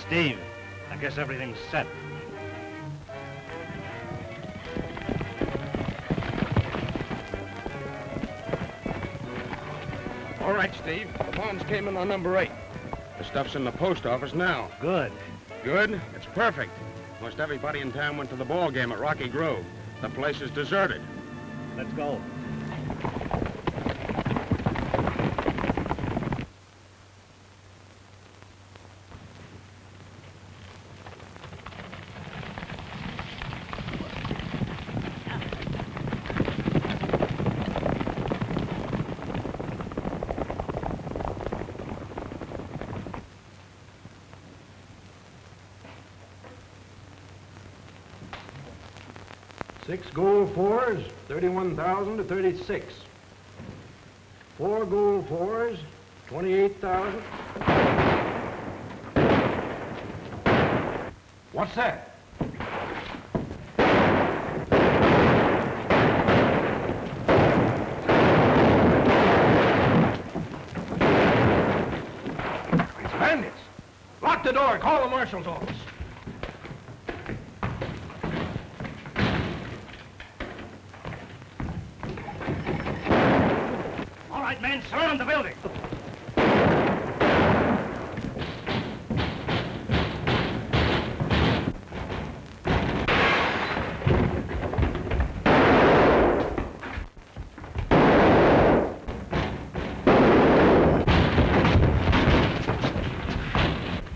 Steve, I guess everything's set. All right, Steve. The bonds came in on number 8. The stuff's in the post office now. Good. Good? It's perfect. Most everybody in town went to the ball game at Rocky Grove. The place is deserted. Let's go. Six gold fours, 31,000 to 36. 4 gold fours, 28,000. What's that? It's bandits. Lock the door. Call the marshal's office. Men, surround the building.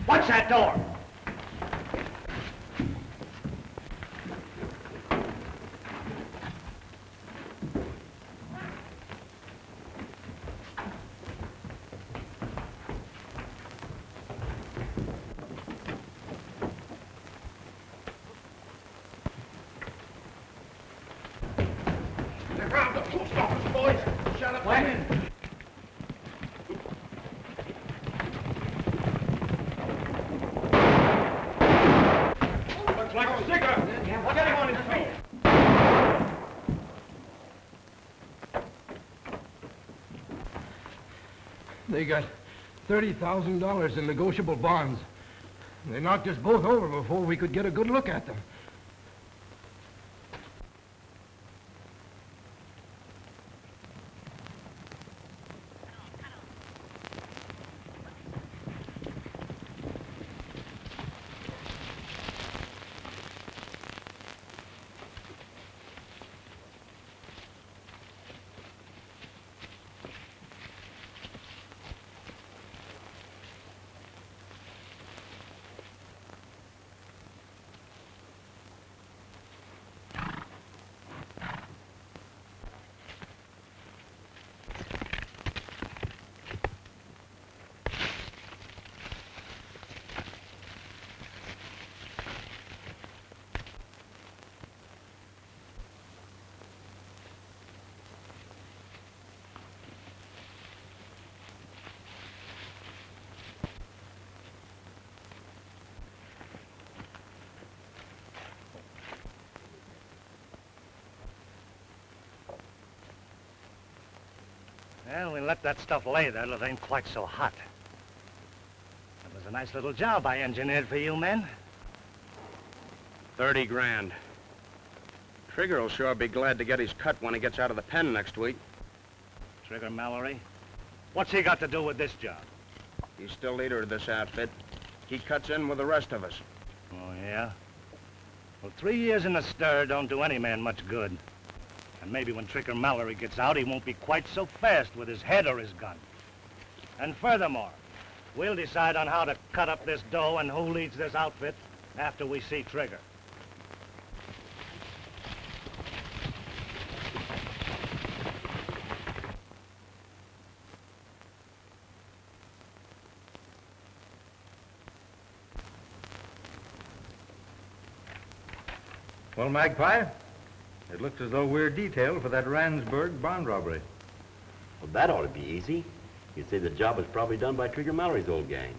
Watch that door. They got $30,000 in negotiable bonds. They knocked us both over before we could get a good look at them. Well, we let that stuff lay there till it ain't quite so hot. That was a nice little job I engineered for you men. 30 grand. Trigger will sure be glad to get his cut when he gets out of the pen next week. Trigger Mallory? What's he got to do with this job? He's still leader of this outfit. He cuts in with the rest of us. Oh, yeah? Well, 3 years in the stir don't do any man much good. And maybe when Trigger Mallory gets out, he won't be quite so fast with his head or his gun. And furthermore, we'll decide on how to cut up this dough and who leads this outfit after we see Trigger. Well, Magpie, it looks as though we're detailed for that Randsburg bond robbery. Well, that ought to be easy. You'd say the job was probably done by Trigger Mallory's old gang.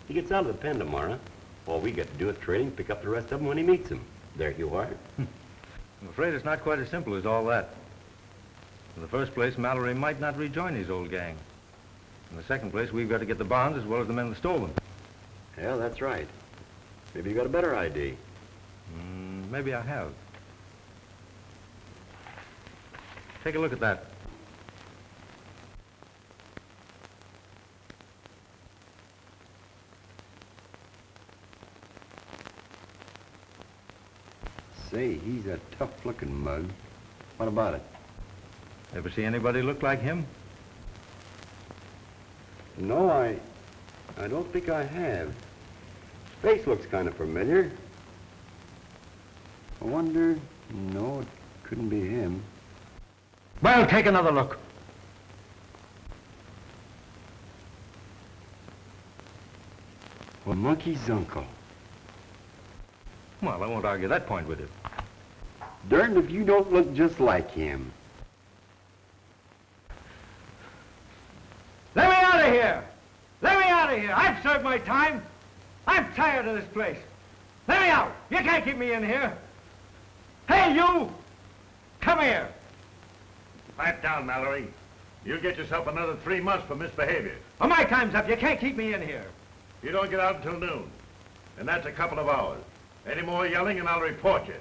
He gets out of the pen tomorrow. All we got to do is trade him, pick up the rest of them when he meets them. There you are. I'm afraid it's not quite as simple as all that. In the first place, Mallory might not rejoin his old gang. In the second place, we've got to get the bonds as well as the men that stole them. Yeah, that's right. Maybe you got a better ID. Maybe I have. Take a look at that. Say, he's a tough-looking mug. What about it? Ever see anybody look like him? No, I don't think I have. His face looks kind of familiar. I wonder... No, it couldn't be him. Well, take another look. Well, Monkey's uncle. Well, I won't argue that point with you. Darned if you don't look just like him. Let me out of here! Let me out of here! I've served my time. I'm tired of this place. Let me out! You can't keep me in here. Hey, you! Come here. Pipe down, Mallory. You'll get yourself another 3 months for misbehavior. Well, my time's up. You can't keep me in here. You don't get out until noon, and that's a couple of hours. Any more yelling and I'll report you.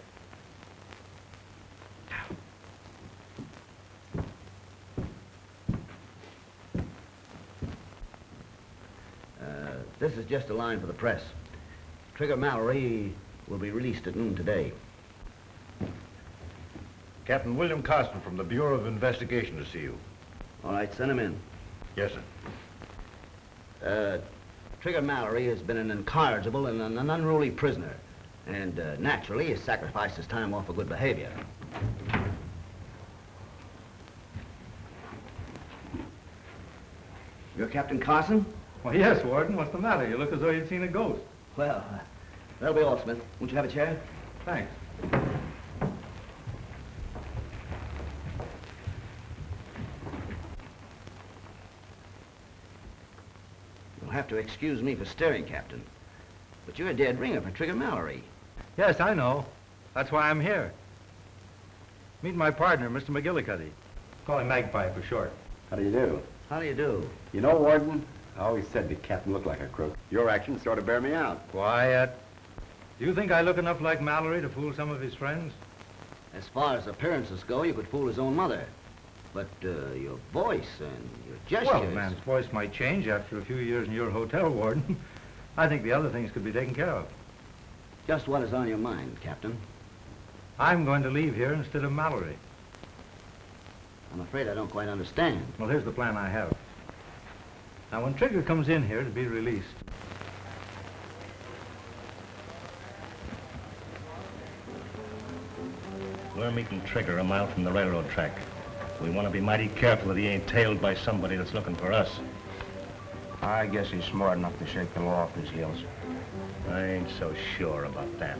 This is just a line for the press. Trigger Mallory will be released at noon today. Captain William Carson from the Bureau of Investigation to see you. All right, send him in. Yes, sir. Trigger Mallory has been an incorrigible and an unruly prisoner. And naturally, he sacrificed his time off for good behavior. You're Captain Carson? Well, yes, Warden. What's the matter? You look as though you'd seen a ghost. Well, that'll be all, Smith. Won't you have a chair? Thanks. You'll have to excuse me for stirring, Captain. But you're a dead ringer for Trigger Mallory. Yes, I know. That's why I'm here. Meet my partner, Mr. McGillicuddy. Call him Magpie for short. How do you do? How do you do? You know, Warden, I always said the captain looked like a crook. Your actions sort of bear me out. Quiet. Do you think I look enough like Mallory to fool some of his friends? As far as appearances go, you could fool his own mother. But your voice and your gestures... Well, a man's voice might change after a few years in your hotel, Warden. I think the other things could be taken care of. Just what is on your mind, Captain? I'm going to leave here instead of Mallory. I'm afraid I don't quite understand. Well, here's the plan I have. Now, when Trigger comes in here to be released, we're meeting Trigger a mile from the railroad track. We want to be mighty careful that he ain't tailed by somebody that's looking for us. I guess he's smart enough to shake the law off his heels. I ain't so sure about that.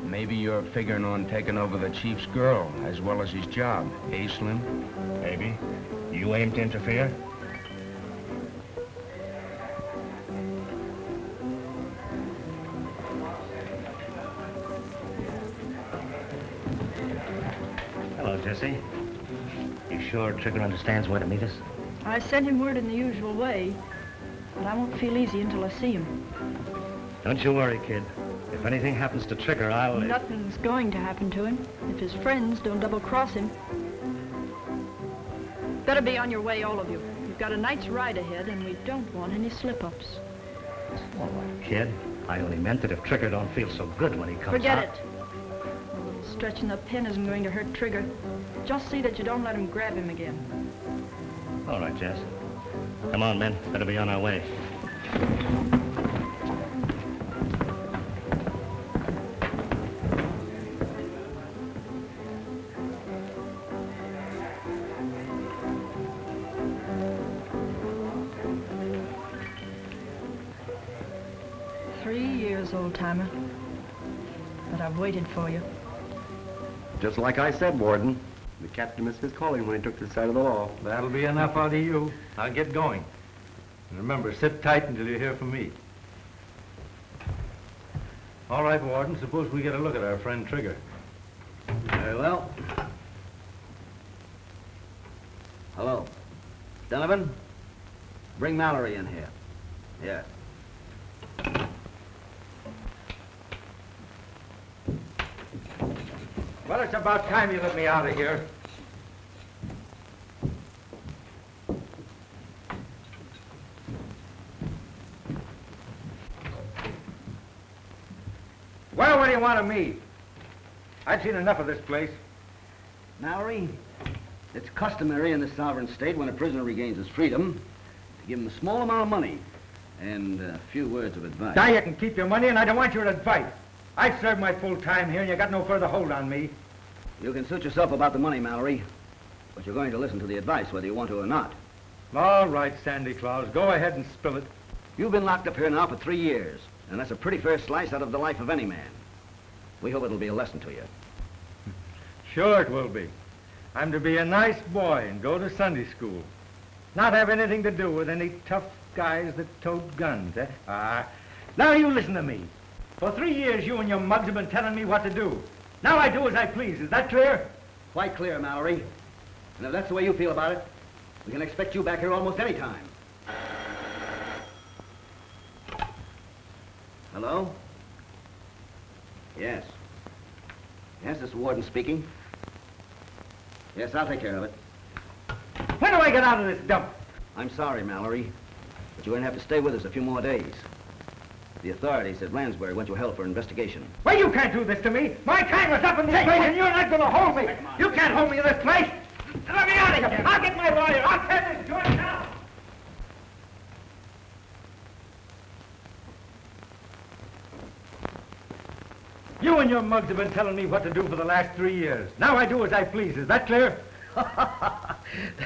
Maybe you're figuring on taking over the chief's girl as well as his job, eh, Slim? Maybe. You aim to interfere? Hello, Jessie. You sure Trigger understands where to meet us? I sent him word in the usual way, but I won't feel easy until I see him. Don't you worry, kid. If anything happens to Trigger, I'll... Nothing's going to happen to him if his friends don't double-cross him. Better be on your way, all of you. You've got a night's ride ahead, and we don't want any slip-ups. All right, kid. I only meant that if Trigger don't feel so good when he comes Forget out... it. Stretching the pin isn't going to hurt Trigger. Just see that you don't let him grab him again. All right, Jess. Come on, men. Better be on our way. Old-timer, but I've waited for you. Just like I said, Warden. The captain missed his calling when he took to the side of the law. that'll be enough out of you. I'll get going. And remember, sit tight until you hear from me. All right, Warden, suppose we get a look at our friend Trigger. Very well. Hello. Donovan? Bring Mallory in here. Yeah. Well, it's about time you let me out of here. Well, what do you want of me? I've seen enough of this place. Mallory, it's customary in the sovereign state when a prisoner regains his freedom to give him a small amount of money and a few words of advice. Now you can keep your money, and I don't want your advice. I've served my full time here, and you got no further hold on me. You can suit yourself about the money, Mallory, but you're going to listen to the advice whether you want to or not. All right, Sandy Claus, go ahead and spill it. You've been locked up here now for 3 years, and that's a pretty fair slice out of the life of any man. We hope it'll be a lesson to you. Sure it will be. I'm to be a nice boy and go to Sunday school. Not have anything to do with any tough guys that tote guns, eh? Now you listen to me. For 3 years, you and your mugs have been telling me what to do. Now I do as I please. Is that clear? Quite clear, Mallory. And if that's the way you feel about it, we can expect you back here almost any time. Hello? Yes. Yes, this is Warden speaking. Yes, I'll take care of it. When do I get out of this dump? I'm sorry, Mallory, but you're going to have to stay with us a few more days. The authorities at Lansbury want you held for investigation. Well, you can't do this to me. My time is up in this place, and you're not going to hold me. You can't hold me in this place. Let me out of here. I'll get my lawyer. I'll tear this joint down. You and your mugs have been telling me what to do for the last 3 years. Now I do as I please. Is that clear?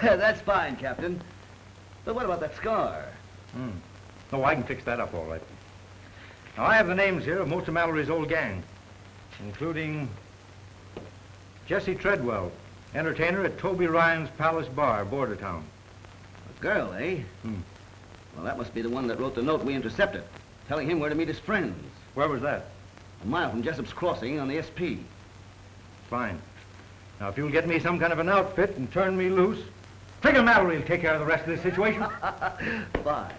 That's fine, Captain. But what about that scar? Oh, I can fix that up all right. Now, I have the names here of most of Mallory's old gang, including Jessie Treadwell, entertainer at Toby Ryan's Palace Bar, Bordertown. A girl, eh? Well, that must be the one that wrote the note we intercepted, telling him where to meet his friends. Where was that? A mile from Jessup's Crossing on the SP. Fine. Now, if you'll get me some kind of an outfit and turn me loose, Trigger Mallory will take care of the rest of this situation. Fine.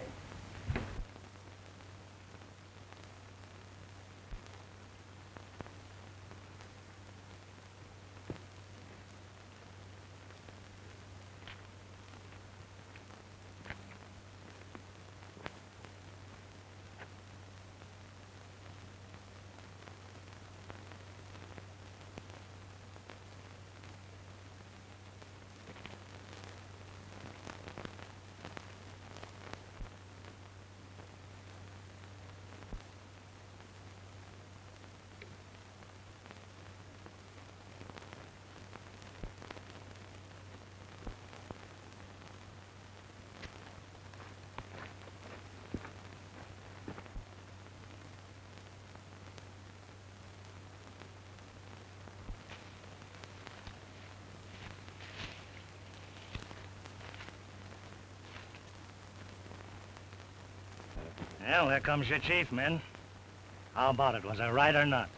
Well, there comes your chief, men. How about it? Was I right or not?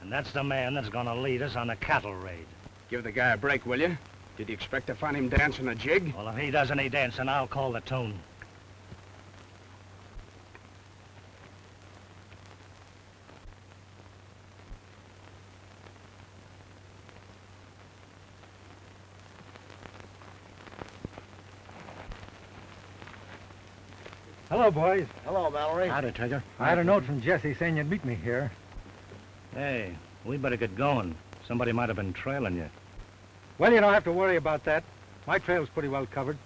And that's the man that's gonna lead us on a cattle raid. Give the guy a break, will you? Did you expect to find him dancing a jig? Well, if he does any dancing, I'll call the tune. Hello, boys. Hello, Mallory. Howdy, Trigger. I had a note from Jessie saying you'd meet me here. Hey, we better get going. Somebody might have been trailing you. Well, you don't have to worry about that. My trail's pretty well covered.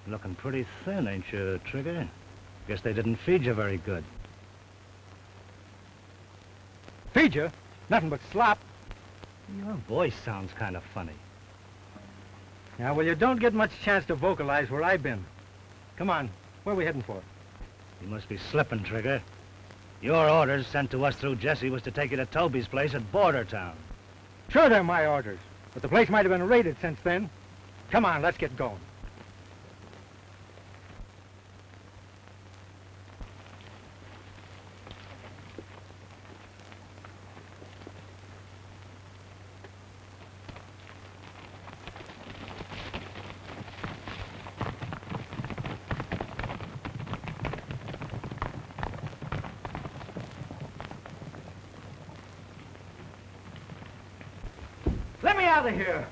Looking pretty thin, ain't you, Trigger? Guess they didn't feed you very good. Feed you? Nothing but slop. Your voice sounds kind of funny. Yeah, well, you don't get much chance to vocalize where I've been. Come on, where are we heading for? You must be slipping, Trigger. Your orders sent to us through Jessie was to take you to Toby's place at Bordertown. Sure, they're my orders, but the place might have been raided since then. Come on, let's get going. Let me out of here.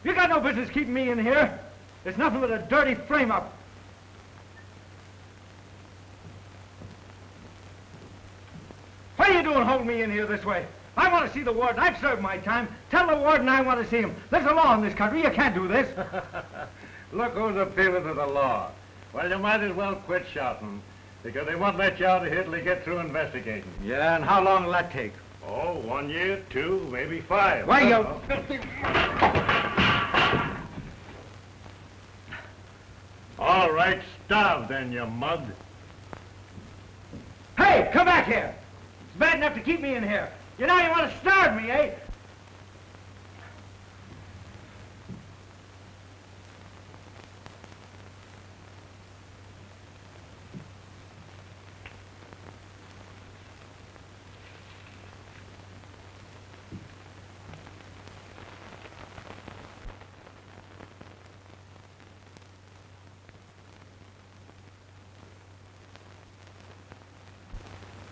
You got no business keeping me in here. It's nothing but a dirty frame-up. What are you doing holding me in here this way? I want to see the warden. I've served my time. Tell the warden I want to see him. There's a law in this country. You can't do this. Look who's appealing to the law. Well, you might as well quit shouting, because they won't let you out of here till they get through investigating. Yeah, and how long will that take? Oh, 1 year, 2, maybe 5. Why, you filthy... All right, starve then, you mug. Hey, come back here. It's bad enough to keep me in here. You know you want to starve me, eh?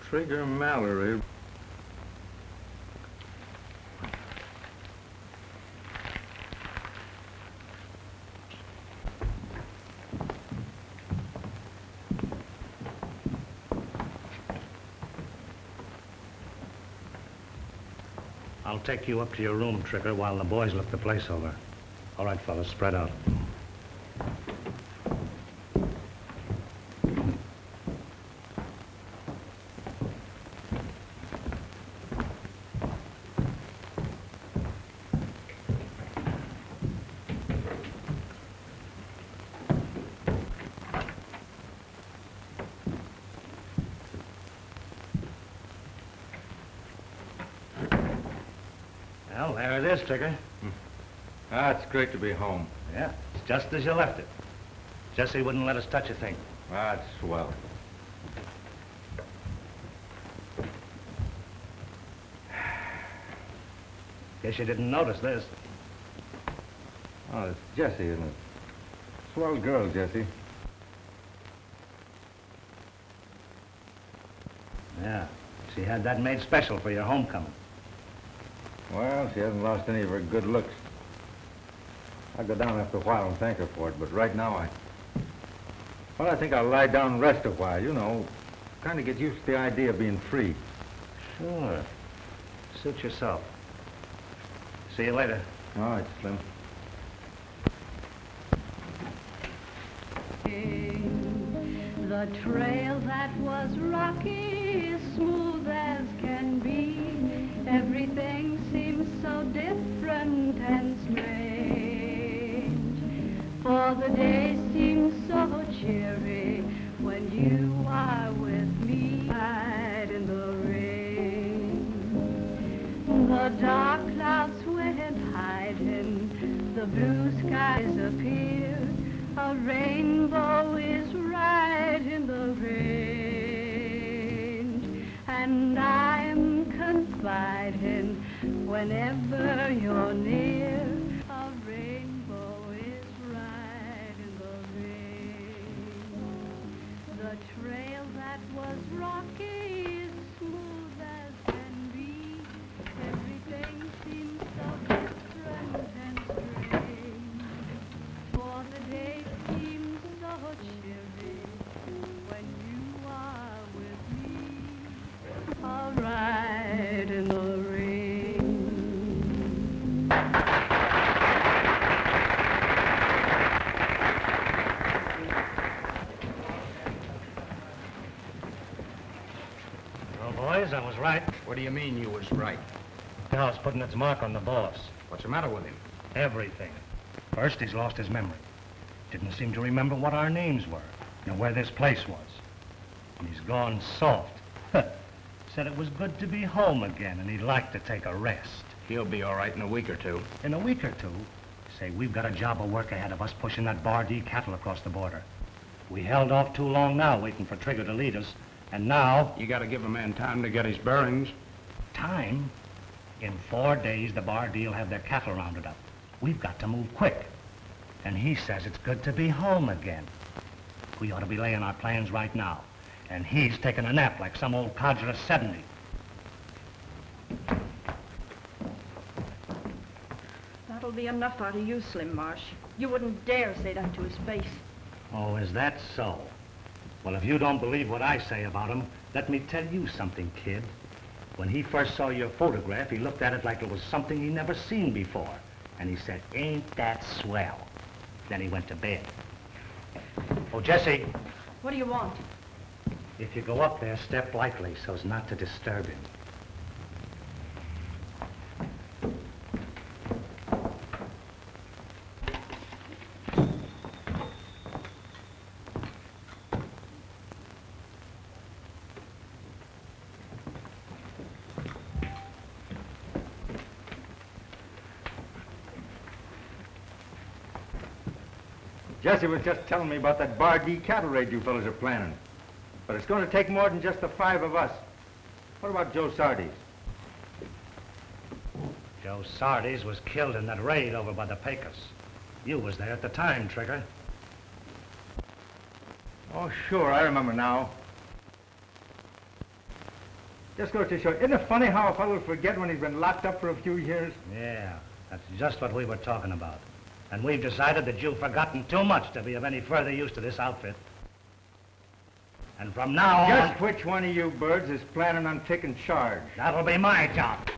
Trigger Mallory. I'll take you up to your room, Trigger, while the boys look the place over. All right, fellas, spread out. Well, there it is, Trigger. Ah, it's great to be home. Yeah, it's just as you left it. Jessie wouldn't let us touch a thing. Ah, it's swell. Guess you didn't notice this. Oh, it's Jessie, isn't it? Swell girl, Jessie. Yeah, she had that made special for your homecoming. Well, she hasn't lost any of her good looks. I'll go down after a while and thank her for it, but right now I think I'll lie down and rest a while, you know. Kind of get used to the idea of being free. Sure. Suit yourself. See you later. All right, Slim. The trail that was rocky, smooth as can be. Everything seems so different and strange. For the day seems so cheery when you are with me. Right in the rain. The dark clouds went hiding, the blue skies appeared. A rainbow is right in the range, and I'm confiding whenever you're near. A rainbow is right in the range. The trail that was rocky is smooth as can be. Everything seems so different and strange. For the day seems so cheery when you are with me. All right in the rain. Well, boys, I was right. What do you mean you was right? The house putting its mark on the boss. What's the matter with him? Everything. First, he's lost his memory. Didn't seem to remember what our names were, nor where this place was. And he's gone soft. Said it was good to be home again, and he'd like to take a rest. He'll be all right in a week or two. In a week or two? Say, we've got a job of work ahead of us pushing that Bardee cattle across the border. We held off too long now, waiting for Trigger to lead us, and now... You gotta give a man time to get his bearings. Time? In 4 days, the Bardee'll have their cattle rounded up. We've got to move quick. And he says it's good to be home again. We ought to be laying our plans right now. And he's taking a nap like some old codger of 70. That'll be enough out of you, Slim Marsh. You wouldn't dare say that to his face. Oh, is that so? Well, if you don't believe what I say about him, let me tell you something, kid. When he first saw your photograph, he looked at it like it was something he never seen before. And he said, ain't that swell? Then he went to bed. Oh, Jessie. What do you want? If you go up there, step lightly so as not to disturb him. Jessie was just telling me about that Bar D cattle raid you fellas are planning. But it's going to take more than just the 5 of us. What about Joe Sardes? Joe Sardes was killed in that raid over by the Pecos. You was there at the time, Trigger. Oh, sure, I remember now. Just goes to show, isn't it funny how a fellow will forget when he's been locked up for a few years? Yeah, that's just what we were talking about. And we've decided that you've forgotten too much to be of any further use to this outfit. And from now on... Just which one of you birds is planning on taking charge? That'll be my job.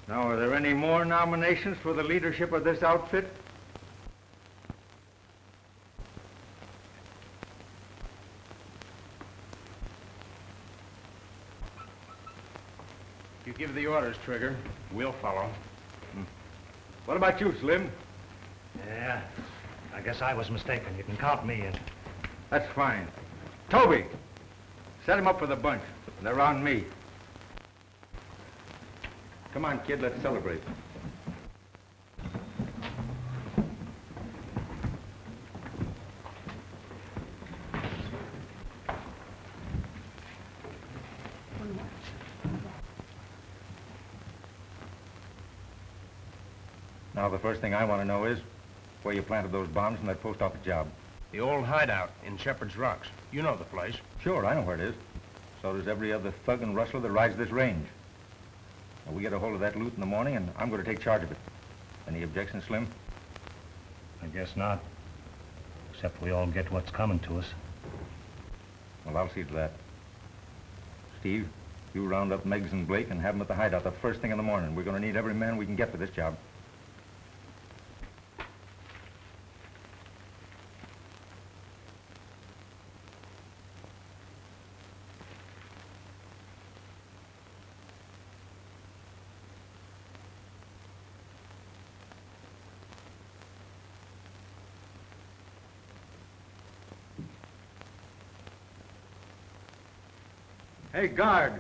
Now, are there any more nominations for the leadership of this outfit? You give the orders, Trigger. We'll follow. What about you, Slim? Yeah, I guess I was mistaken. You can count me in. That's fine. Toby, set him up for the bunch. They're on me. Come on, kid, let's celebrate. Now, the first thing I want to know is where you planted those bombs in that post office job. The old hideout in Shepherd's Rocks. You know the place. Sure, I know where it is. So does every other thug and rustler that rides this range. Now, we get a hold of that loot in the morning, and I'm going to take charge of it. Any objections, Slim? I guess not. Except we all get what's coming to us. Well, I'll see to that. Steve, you round up Meggs and Blake and have them at the hideout the first thing in the morning. We're going to need every man we can get for this job. Hey, guard.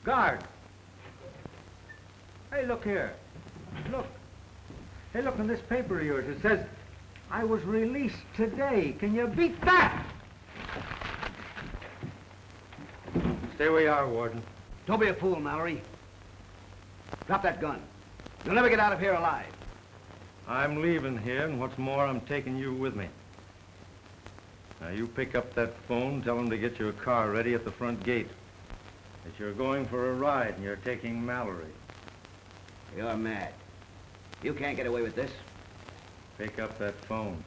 Guard. Hey, look here. Look. Hey, look in this paper of yours. It says, I was released today. Can you beat that? Stay where you are, Warden. Don't be a fool, Mallory. Drop that gun. You'll never get out of here alive. I'm leaving here, and what's more, I'm taking you with me. Now, you pick up that phone, tell them to get your car ready at the front gate. That you're going for a ride, and you're taking Mallory. You're mad. You can't get away with this. Pick up that phone.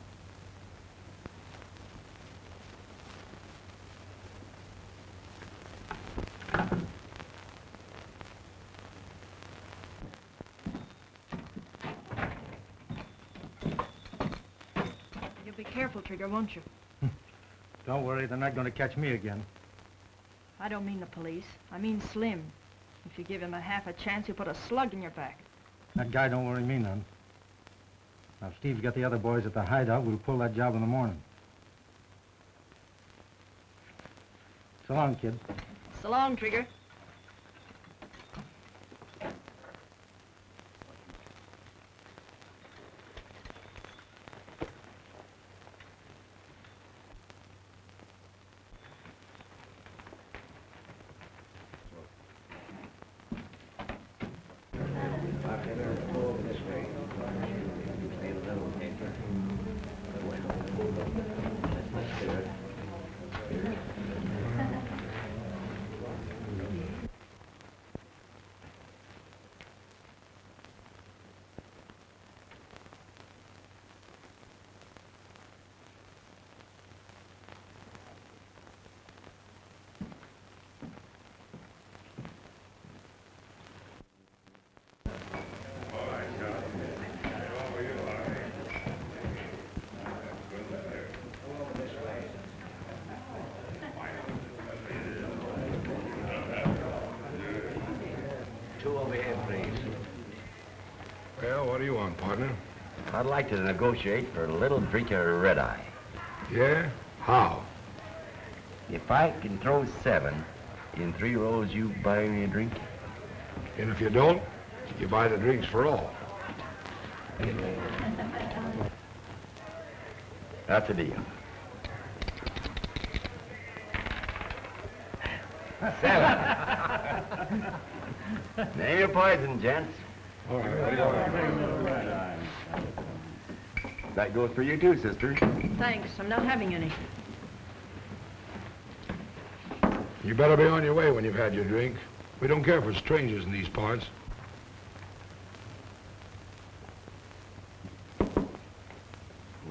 You'll be careful, Trigger, won't you? Don't worry, they're not going to catch me again. I don't mean the police. I mean Slim. If you give him a half a chance, he'll put a slug in your back. That guy don't worry me none. Now, if Steve's got the other boys at the hideout, we'll pull that job in the morning. So long, kid. So long, Trigger. two over here, please. Well, what do you want, partner? I'd like to negotiate for a little drink of red-eye. Yeah? How? If I can throw 7 in 3 rolls, you buy me a drink? And if you don't, you buy the drinks for all. That's a deal. 7. Name your poison, gents. All right, what do you want? That goes for you too, sister. Thanks, I'm not having any. You better be on your way when you've had your drink. We don't care for strangers in these parts. Oh,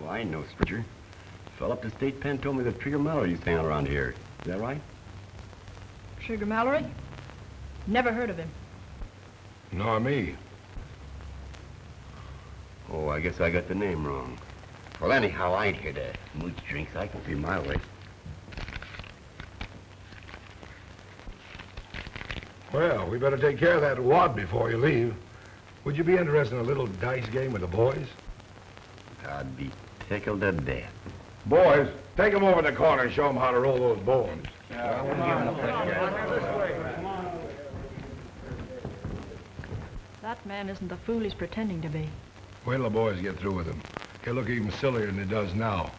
I know, stranger. Fell up to state pen told me that Trigger Mallory's hanging around here. Is that right? Trigger Mallory? Never heard of him. Nor me. Oh, I guess I got the name wrong. Well, anyhow, I ain't here to mooch drinks. I can see my way. Well, we better take care of that wad before you leave. Would you be interested in a little dice game with the boys? I'd be tickled to death. Boys, take them over to the corner and show them how to roll those bones. That man isn't the fool he's pretending to be. Wait till the boys get through with him. He'll look even sillier than he does now.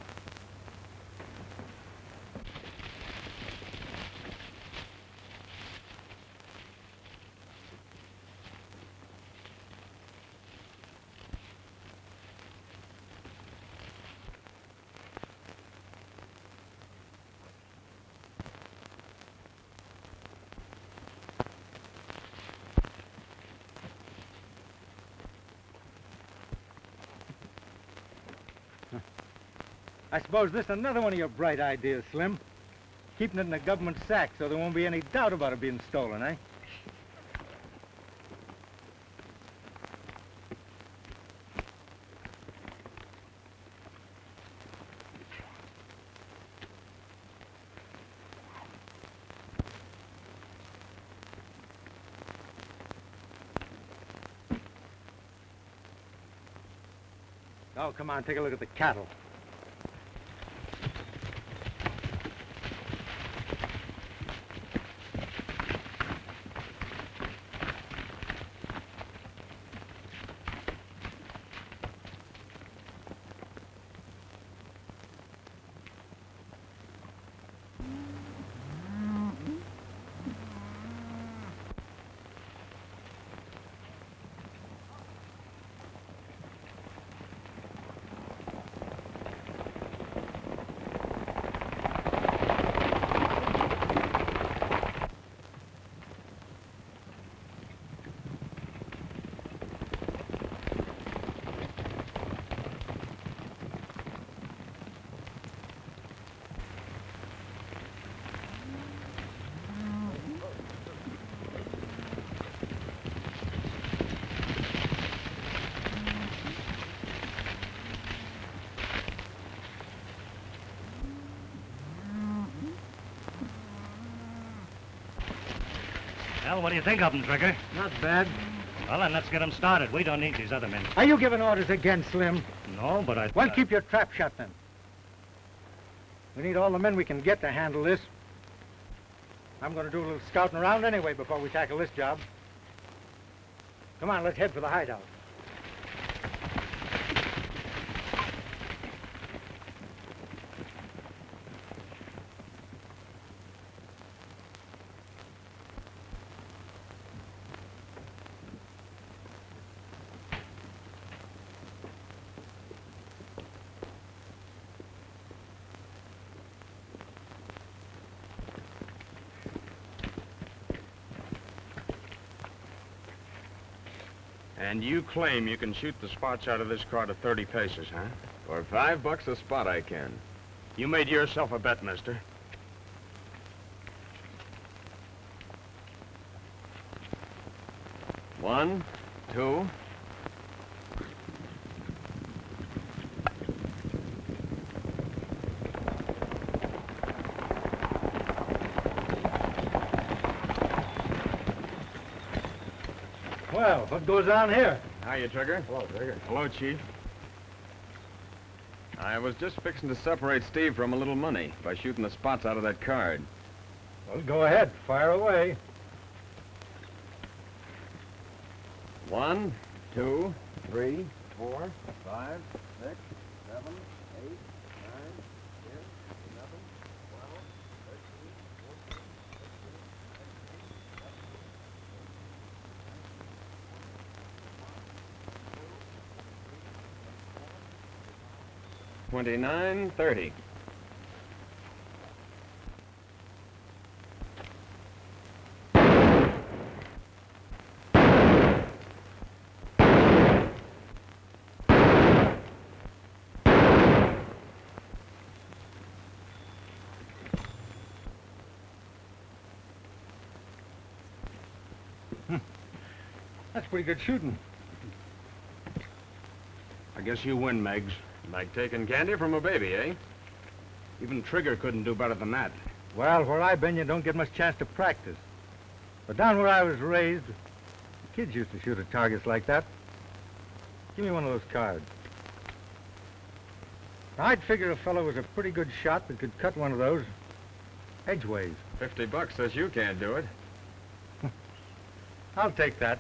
I suppose this is another one of your bright ideas, Slim. Keeping it in a government sack so there won't be any doubt about it being stolen, eh? Oh, come on, take a look at the cattle. Well, what do you think of them, Trigger? Not bad. Well, then let's get them started. We don't need these other men. Are you giving orders again, Slim? No, but I... Well, keep your trap shut, then. We need all the men we can get to handle this. I'm going to do a little scouting around anyway before we tackle this job. Come on, let's head for the hideout. And you claim you can shoot the spots out of this car to 30 paces, huh? For $5 a spot, I can. You made yourself a bet, mister. One, two. Well, what goes on here? Hiya, Trigger. Hello, Trigger. Hello, Chief. I was just fixing to separate Steve from a little money by shooting the spots out of that card. Well, go ahead. Fire away. 1, 2, 3, 4, 5, 6, 7, 8, 9, 10, 11, 12, 13, 14, 29, 30. That's pretty good shooting. I guess you win, Meggs. Like taking candy from a baby, eh? Even Trigger couldn't do better than that. Well, where I've been, you don't get much chance to practice. But down where I was raised, the kids used to shoot at targets like that. Give me one of those cards. Now, I'd figure a fellow was a pretty good shot that could cut one of those edgeways. $50 says you can't do it. I'll take that.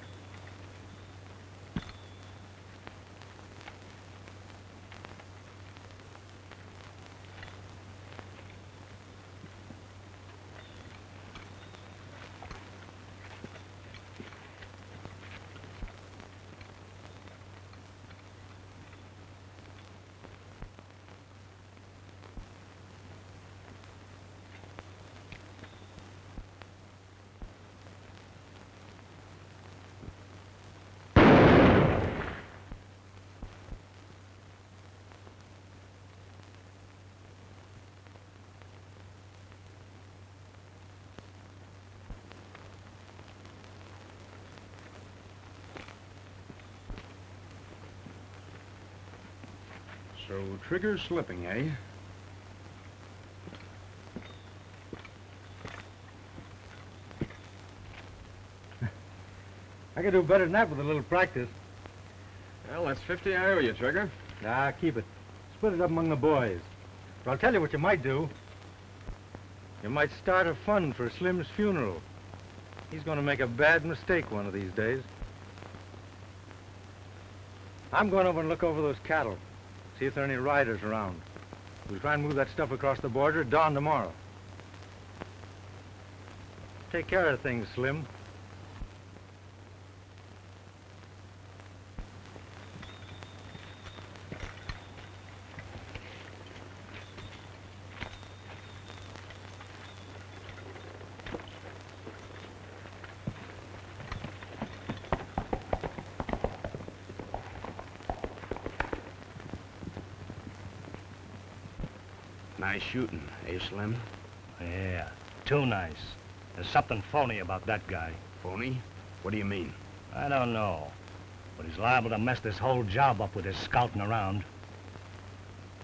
So Trigger's slipping, eh? I could do better than that with a little practice. Well, that's 50 I owe you, Trigger. Nah, keep it. Split it up among the boys. But I'll tell you what you might do. You might start a fund for Slim's funeral. He's going to make a bad mistake one of these days. I'm going over and look over those cattle. See if there are any riders around. We'll try and move that stuff across the border at dawn tomorrow. Take care of things, Slim. Nice shooting, eh, Slim? Yeah, too nice. There's something phony about that guy. Phony? What do you mean? I don't know, but he's liable to mess this whole job up with his scouting around.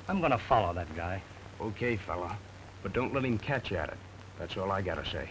I'm gonna follow that guy. Okay, fella. But don't let him catch you at it. That's all I gotta say.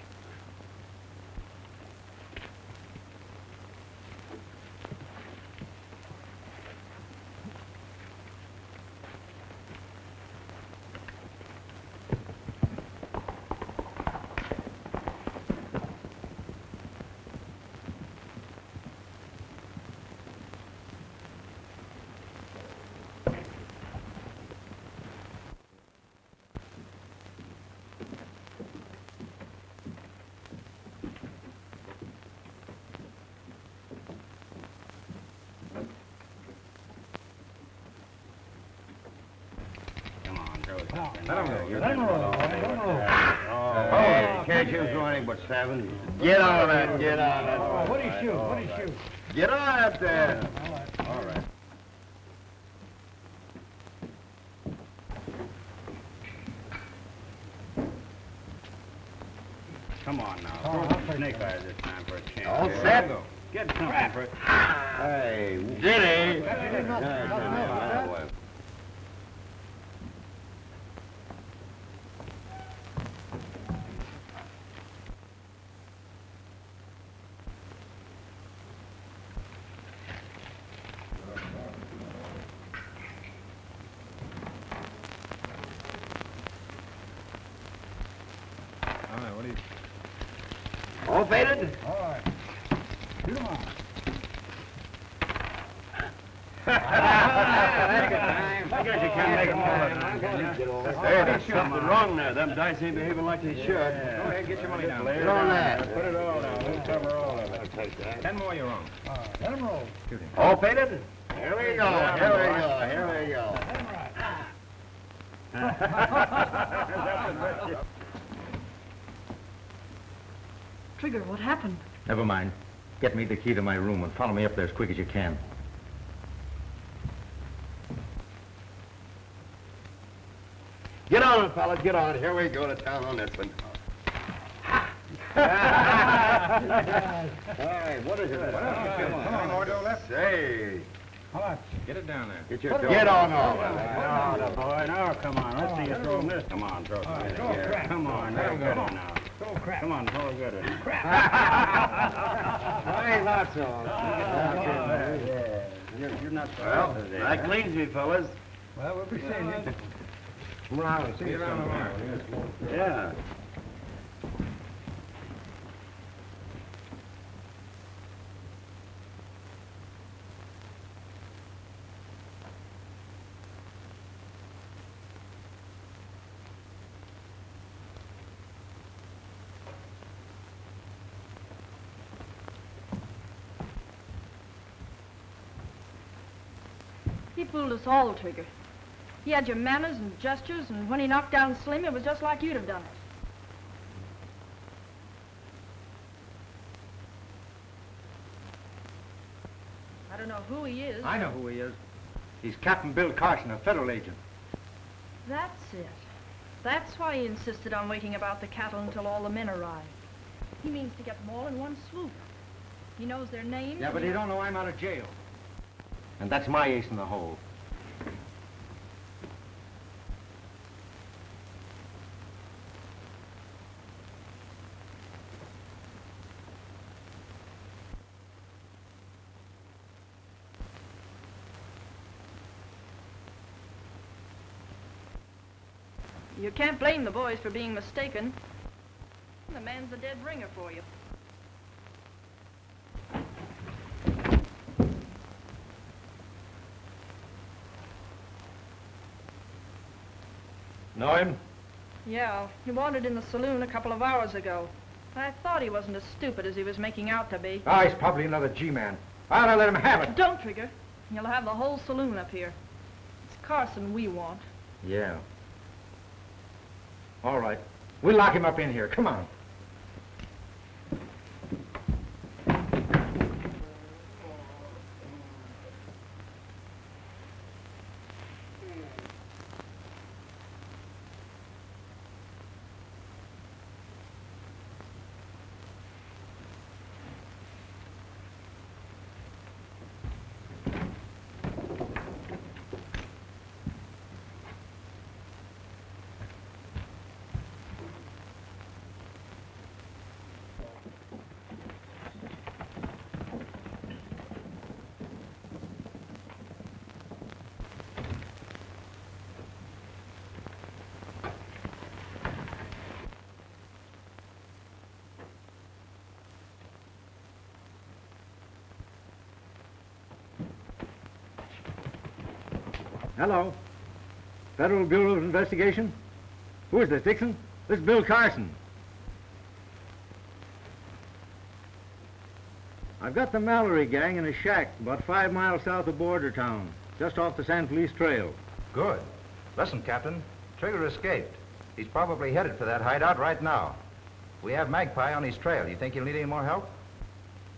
Can't shoot through anything but 7. Get on that, get on that. What do you shoot? What do you shoot? Get on that there. All right. Come on now. Throw the snake eyes this time for a chance. All set? Get something for it. Hey, Diddy. All faded? All right. Shoot 'em on. I guess you can't make them all the time. Hey, there's something wrong there. Them dice ain't behaving like they should. Go ahead, get your money down. Get on that. Put it all down. We'll cover all of it. I'll take that. 10 more, you're on. Let 'em roll. Shoot him. All faded? Here we go. Here we go. Here we go. Trigger, what happened? Never mind. Get me the key to my room and follow me up there as quick as you can. Get on, fellas. Get on. Here we go to town on this one. All right, what is it? Come on, Ordo, left. Say. How much? Get it down there. Get on all of it. Oh, boy. Now, come on. Let's see you throw this. Come on, throw some in here. Come on. Now, get it now. Throw crap. Come on, throw good in. Hey, that's all. You're not well, that cleans me, fellas. Well, we'll be seeing you. Come on, See you around tomorrow. Yeah. He fooled us all, Trigger. He had your manners and gestures, and when he knocked down Slim, it was just like you'd have done it. I don't know who he is. I know who he is. He's Captain Bill Carson, a federal agent. That's it. That's why he insisted on waiting about the cattle until all the men arrived. He means to get them all in one swoop. He knows their names. Yeah, but he don't know I'm out of jail. And that's my ace in the hole. You can't blame the boys for being mistaken. The man's a dead ringer for you. Know him? Yeah, he wandered in the saloon a couple of hours ago. I thought he wasn't as stupid as he was making out to be. Ah, he's probably another G-man. I ought to let him have it. Don't, Trigger. You'll have the whole saloon up here. It's Carson we want. Yeah. All right. We'll lock him up in here. Come on. Hello. Federal Bureau of Investigation? Who is this, Dixon? This is Bill Carson. I've got the Mallory gang in a shack about 5 miles south of Border Town, just off the San Felice Trail. Good. Listen, Captain, Trigger escaped. He's probably headed for that hideout right now. We have Magpie on his trail. You think he'll need any more help?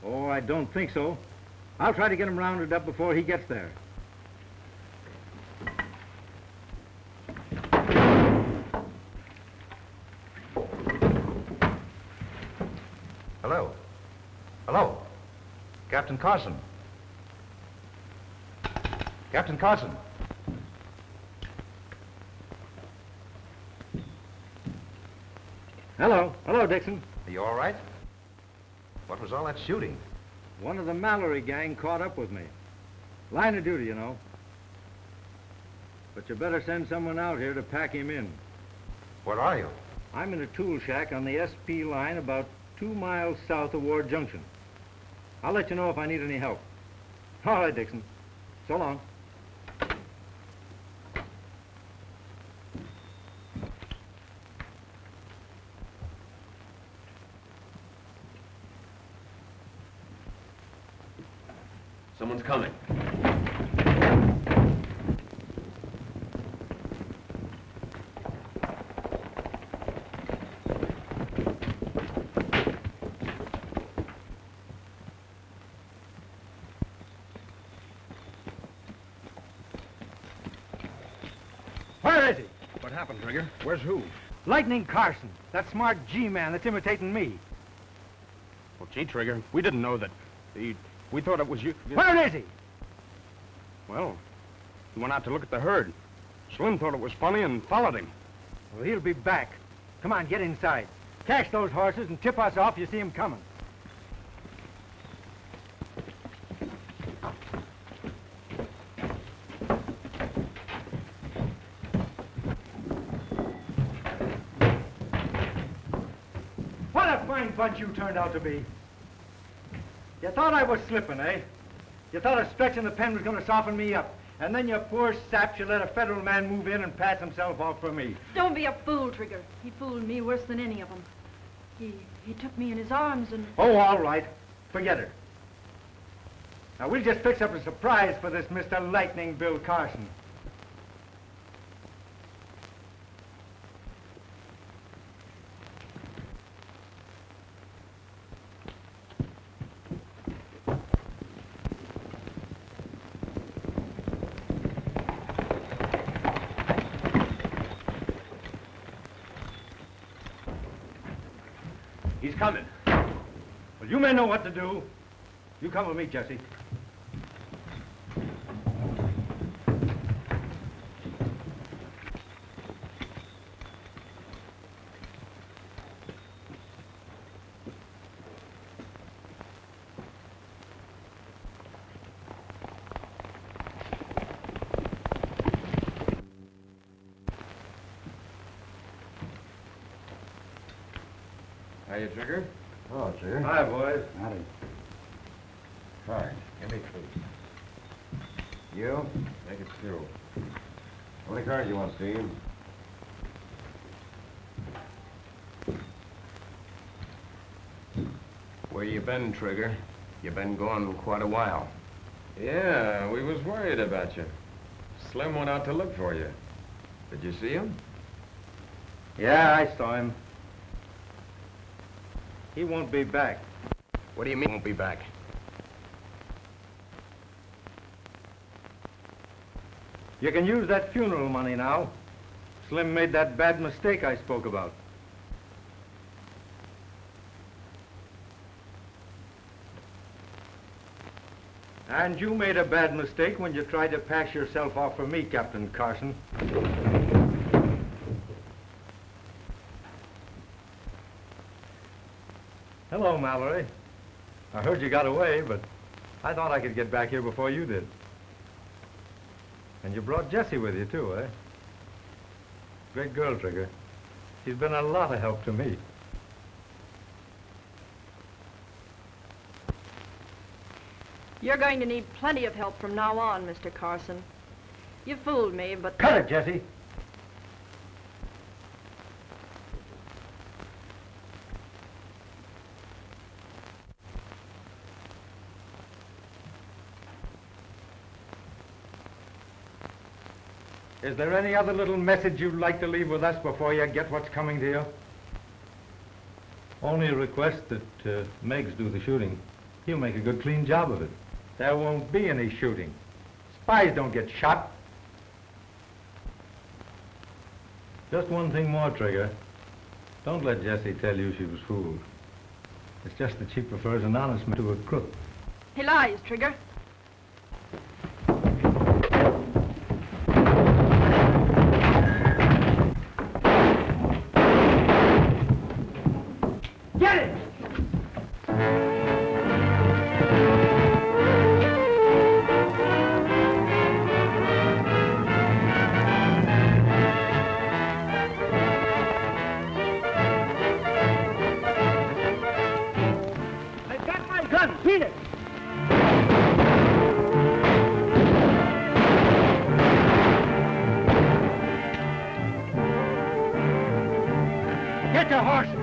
Oh, I don't think so. I'll try to get him rounded up before he gets there. Hello? Hello? Captain Carson? Captain Carson? Hello. Hello, Dixon. Are you all right? What was all that shooting? One of the Mallory gang caught up with me. Line of duty, you know. But you better send someone out here to pack him in. Where are you? I'm in a tool shack on the SP line about 2 miles south of Ward Junction. I'll let you know if I need any help. All right, Dixon. So long. Someone's coming. Where is he? What happened, Trigger? Where's who? Lightning Carson, that smart G-man that's imitating me. Well, gee, Trigger, we didn't know that. We thought it was you. Where is he? Well, he went out to look at the herd. Slim thought it was funny and followed him. Well, he'll be back. Come on, get inside. Cash those horses and tip us off if you see him coming. What a fine bunch you turned out to be. You thought I was slipping, eh? You thought a stretch in the pen was going to soften me up. And then you poor sap should let a federal man move in and pass himself off for me. Don't be a fool, Trigger. He fooled me worse than any of them. He took me in his arms and... Oh, all right. Forget it. Now, we'll just fix up a surprise for this Mr. Lightning Bill Carson. He's coming. Well, you may know what to do. You come with me, Jessie. Hiya, Trigger. Oh, Trigger. Hi, boys. Howdy. Card. Give me 2. You? Make it 2. How many cards you want, Steve? Where you been, Trigger? You been gone quite a while. Yeah, we was worried about you. Slim went out to look for you. Did you see him? Yeah, I saw him. He won't be back. What do you mean, won't be back? You can use that funeral money now. Slim made that bad mistake I spoke about. And you made a bad mistake when you tried to pass yourself off for me, Captain Carson. Hello, Mallory. I heard you got away, but I thought I could get back here before you did. And you brought Jessie with you, too, eh? Great girl, Trigger. She's been a lot of help to me. You're going to need plenty of help from now on, Mr. Carson. You fooled me, but... Cut it, Jessie. Is there any other little message you'd like to leave with us before you get what's coming to you? Only a request that Meigs do the shooting. He'll make a good, clean job of it. There won't be any shooting. Spies don't get shot. Just one thing more, Trigger. Don't let Jessie tell you she was fooled. It's just that she prefers an honest man to a crook. He lies, Trigger. Get it! gun. Beat it. Get your horses.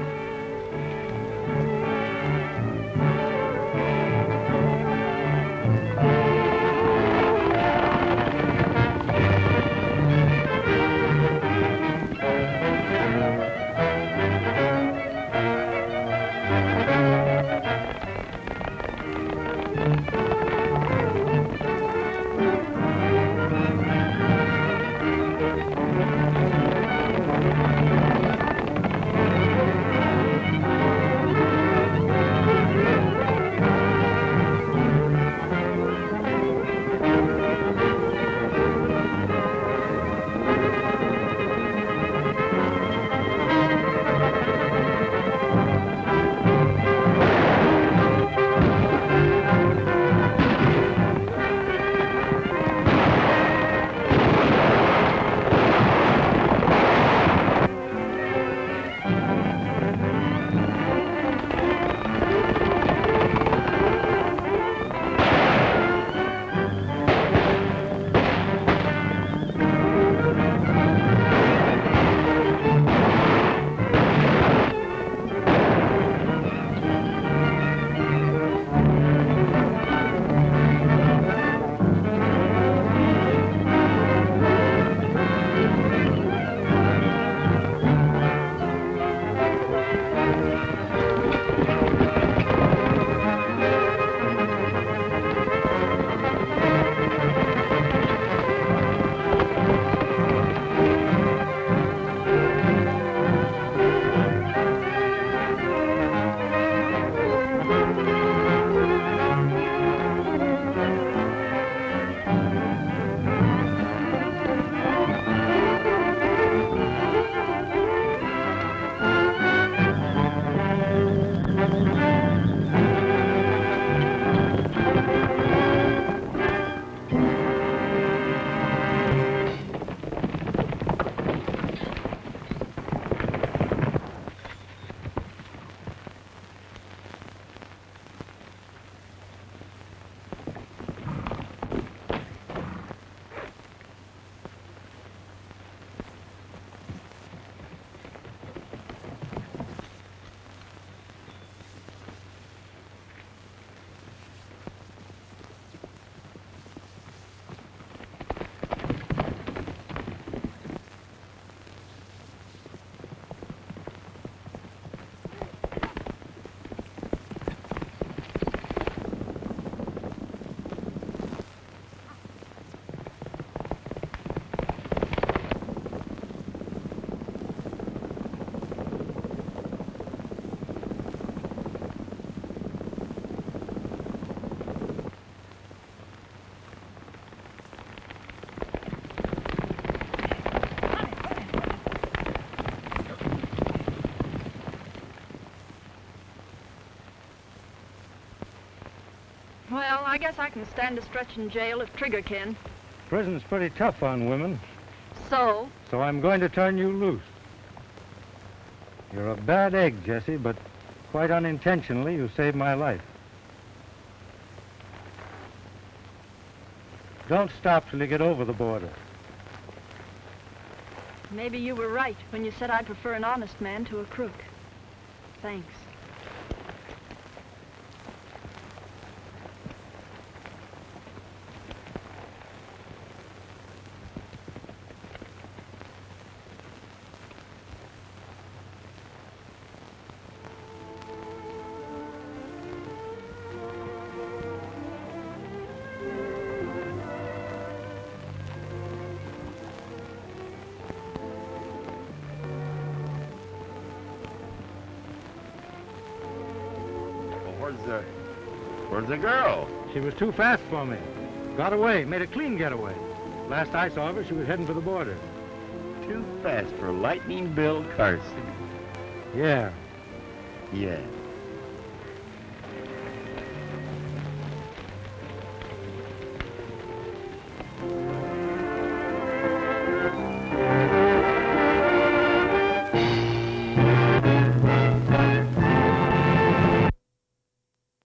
Well, I guess I can stand a stretch in jail if Trigger can. Prison's pretty tough on women. So? So I'm going to turn you loose. You're a bad egg, Jessie, but quite unintentionally you saved my life. Don't stop till you get over the border. Maybe you were right when you said I'd prefer an honest man to a crook. Thanks. Where's the girl? She was too fast for me. Got away, made a clean getaway. Last I saw of her, she was heading for the border. Too fast for Lightning Bill Carson. Yeah. Yeah.